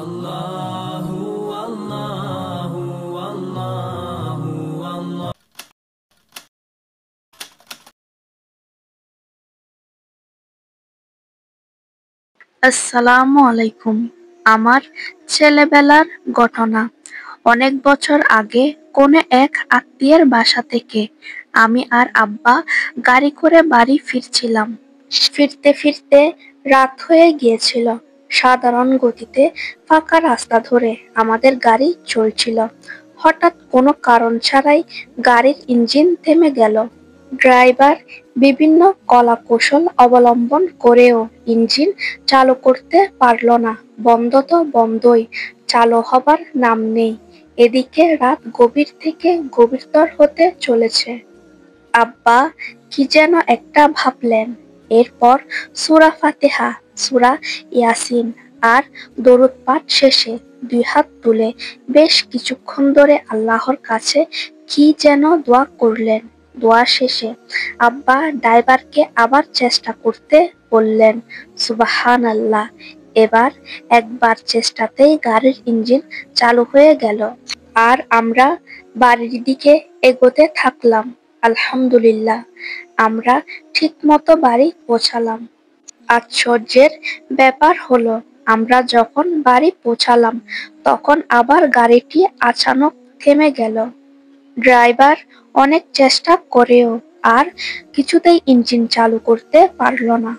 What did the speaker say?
আল্লাহু আল্লাহু আল্লাহু আল্লাহ। আসসালামু আলাইকুম। আমার ছেলেবেলার ঘটনা। অনেক বছর আগে কোনো এক আত্মীয়ের বাসা থেকে আমি আর আব্বা গাড়ি করে বাড়ি ফিরছিলাম। ফিরতে ফিরতে রাত হয়ে গিয়েছিল। সাধারণ গতিতে ফাঁকা রাস্তা ধরে আমাদের গাড়ি চলছিল। হঠাৎ কোনো কারণ ছাড়াই গাড়ির ইঞ্জিন থেমে গেল। ড্রাইভার বিভিন্ন কলাকৌশল অবলম্বন করেও ইঞ্জিন চালু করতে পারল না। বন্ধ তো বন্ধই, চালু হবার নাম নেই। এদিকে রাত গভীর থেকে গভীরতর হতে চলেছে। আব্বা কি যেন একটা ভাবলেন। এরপর সূরা ফাতিহা, সূরা ইয়াসিন আর দরুদ পাঠ শেষে দুই হাত তুলে বেশ কিছুক্ষণ ধরে আল্লাহর কাছে কি যেন দোয়া করলেন। দোয়া শেষে আব্বা ড্রাইভারকে আবার চেষ্টা করতে বললেন। সুবহানাল্লাহ। এবার একবার চেষ্টাতেই গাড়ির ইঞ্জিন চালু হয়ে গেল। আর আমরা বাড়ির দিকে এগোতে থাকলাম। আলহামদুলিল্লাহ, আমরা ঠিকমতো বাড়ি পৌঁছালাম। আশ্চর্যের ব্যাপার হলো, আমরা যখন বাড়ি পৌঁছালাম তখন আবার গাড়িটি আচানক থেমে গেল। ড্রাইভার অনেক চেষ্টা করেও আর কিছুতেই ইঞ্জিন চালু করতে পারল না।